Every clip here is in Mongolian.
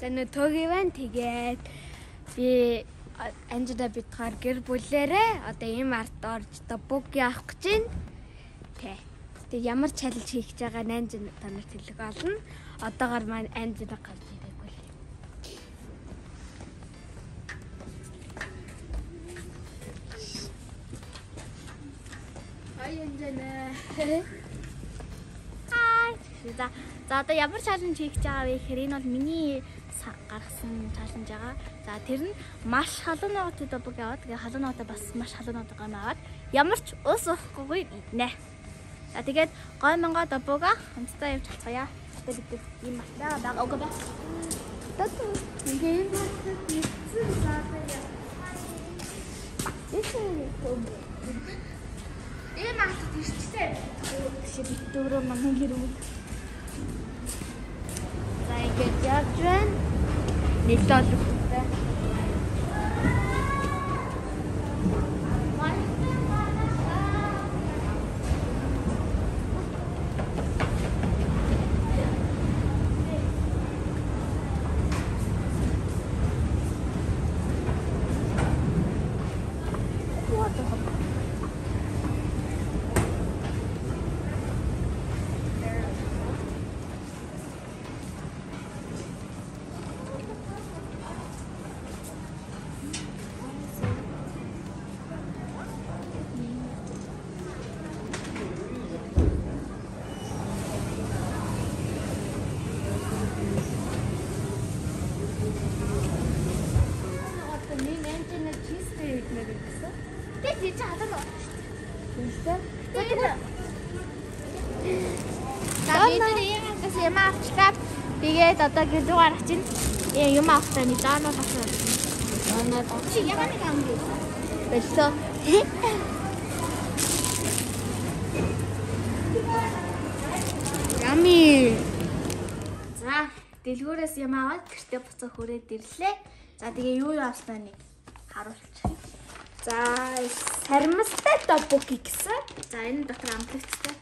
Зэнэ төгийвэн тэгээд би Анжида битгаар гэр бүлээрээ одоо ийм арт орж добуги авах гэж байна. Тэгээд ямар чалж хийх гэж байгаа нанж танарт хэлэх болно. Одоогоор маань Анжида гарч ирээгүй. Хай Анжина. Хай. За одоо ямар чалж хийх гэж байгаа вэ гэхээр энэ бол миний гаргасан чалж байгаа. За тэр нь маш халуун ногоотой добуг аваад тэгээ халуун ногоотой бас маш халуун ногоотой гом аваад ямар ч ус уухгүй иднэ. За тэгээд гомонго добуга хамтдаа явж хацгаая. Тэгээд бид ийм байгаа уг байна. Тато ингээд мэдсэн заахаа. Энэ мах тийштэй. Чи битүүрөө манай гэрүү. За ингээд явж байна. $1 хүнтэй. Тэгээд одоо гэлүү гарах чинь юм авахтаа нэг даанууд авах. Даанууд чи ямар нэг ам бэ? Бэлтөө. Ями. За, дэлгүүрээс юм аваад гэртээ буцаа хүрээд ирлээ. За тэгээ юу авснаа нэг харуулчих. За, сармастай добуги гэсэн. За, энэ дотор амтлагчтай.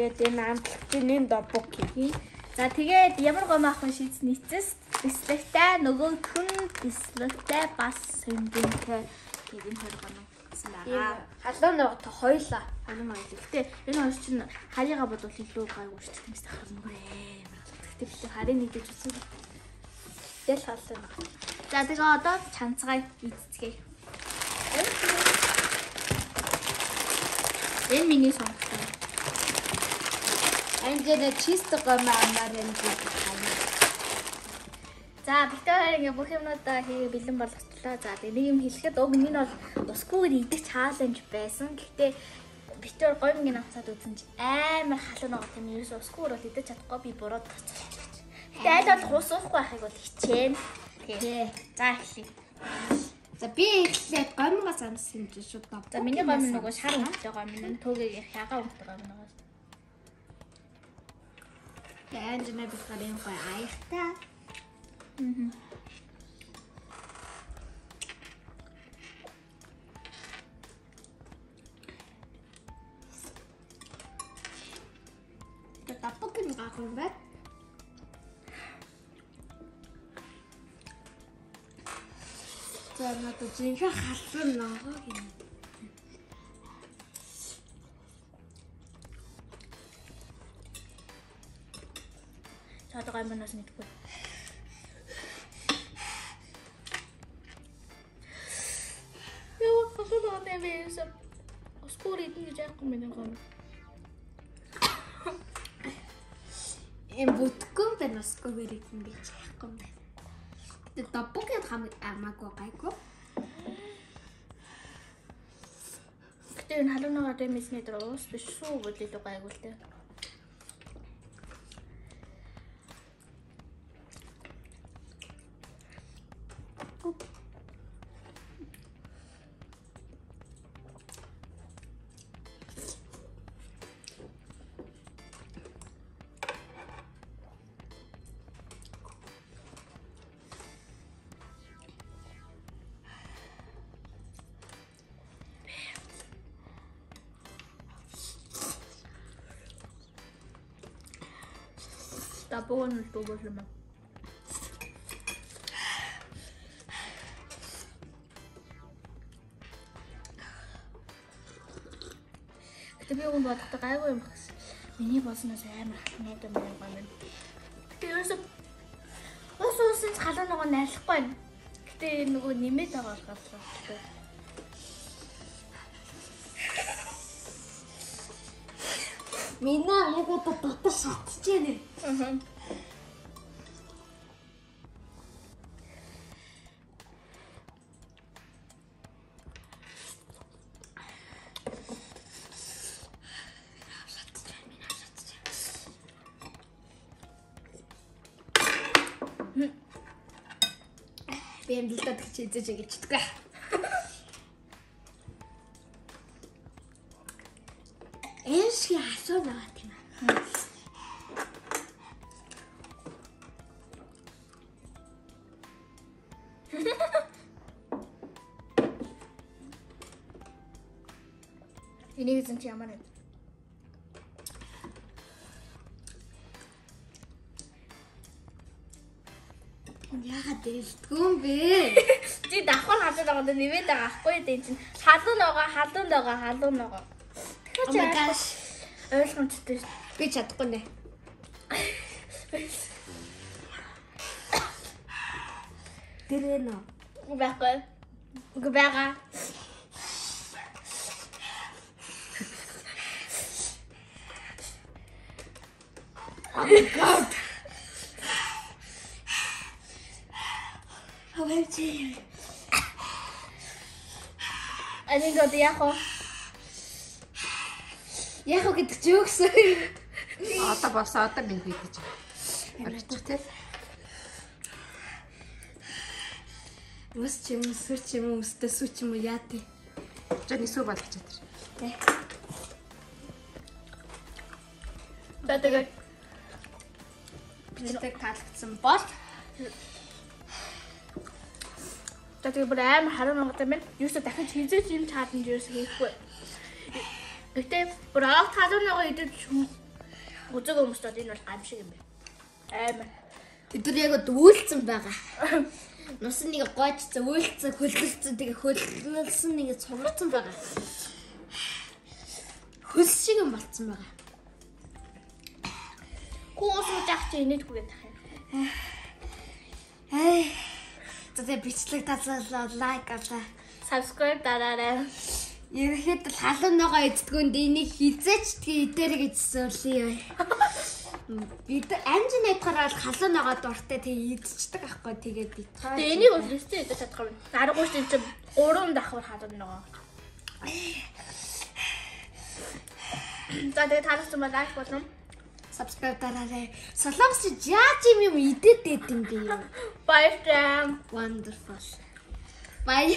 Тэгээд энэ амтлагчийн энэ добуги. За, тэгээд ямар гом авах шийдсэн эцэс дислэгтэй нөгөөх нь дислэгтэй бас сэндэнтэй гэдэг энэ хоёр гом гэсэн байгаа. Халуун ногоотой хоёлаа. Халуун ногоо. Гэтэ энэ хоёр чинь харьяага бодвол илүү гайгүй шүү дээ. Халуун ногоо. Гэтэ харийн нэгдэж үзсэн. Тэгэл халуун ногоо. За, тэгээ одоо чанцгай ийцгээе. Энэ миний сонгосон. Анжида чист гом амаар энэ. За, битээр ингээ бүх юмнуудаа хийгээ бэлэн болгочлаа. За, тэгээ нэг юм хэлэхэд уг нь бол усгүйгээр идэх чаленж байсан. Гэхдээ битээр гомгийн авцаад үзэн чи амар халуун байгаа юм. Ерөөсөө усгүйгээр бол идэж чадахгүй би бурууд тацчихчих. Гэтэ аль болох ус уухгүй байхыг бол хичээнэ. Тэгээ. За, эхлэе. За, би эхлээд гомгоос амсан юм чи шууд дав. За, миний гом нөгөө шар өмтэй гом нь төгөөгийнх ягаа өмтэй гом нь. Анжина битгаар юм гой аяхтаа. Tapos yung kakumbat. Sana to siya halun na ako. Satu kali manas nih tuh. Ya, aku tuh ada besok. Oscuro itu aja aku minum kamu. Будком бэнэско бэрэгэн гэж яахгүй байна. Тэгээд добугийн хамаг амаагүй гайгүй. Гэтэ энэ халуун ногоо дэмэсний дөрөс биш шүү бүлэлүү гайгүй л дээ. Dabon нь дуугуулмаа. Би өгөн бодохтой гайгүй юм байна. Миний болсноос амар хатнууд юм байна. Гэтэ ерөөсөө уусын халуун нөгөө найрлахгүй байна. Гэтэ нөгөө нэмээд байгаа болохоор. Минаа айгуу дотор шатчихжээ. Би юм дэлдэ гэж хийж чаддаг. Эшки асуунаа тийм аа. Энийг зэн чи ямар юм? Яагаад дэлдгөө юм бэ? Чи давхар хадаад байгаад нэмээд байгаа ахгүй дээ чинь. Халуун байгаа. Oh my gosh. Ойлгомжтой шүү. Би чадахгүй нэ. Тэрээ нөө. Байхгүй. Үгүй байгаа. Oh my god. Хавчи. Анигод яах вэ? Яг гэдэг чи юу гэсэн? Одоо босоо одоо минь хийж байгаа. Орчих тий. Ус ч юм өстэй сүү ч юм уу яа тий. Жоо нисүү болгочих тэр. Тий. Тэгээд Бидтэй таалагдсан бол тэгээд бүр амар харан онготой байна. Юусо дахиж хизээч юм чааданд юусо хийхгүй. Гэтэ бүр авах талуунагаа идэж үзэг өмсдөд энэ бол гамшиг юм байна. Амар. тэд нар яг үйлцэн байгаа. Нус нэг гойцсан, үйлцэн, хөлдөлцөн тэгээ хөлдөлсөн нэг цугарсан байгаа. Хөлс шиг юм болцсон байгаа. Коосоо жагч инээдгүй гэдэг юм. За бичлэг тацаалаа, лайк авлаа. Subscribe дараарай. Ерхэд л халуунаагаа иддгүүнд энийг хизээч тгий идэрэг идсэн үлээ. Бид амжин найдахаар халуунаагаа дуртай тэгээ идчихдэг аахгүй тэгээд идэх. Тэгээ энийг бол листээ идэж чадахгүй юм. Аргагүй чинь 3 давхар халуун байгаа. За тэгээ таалагдсан бол лайк болон subscribe дараарай. Солонгос яаж юм идээд байд юм бэ? Bye fam. Wonderful. Bye.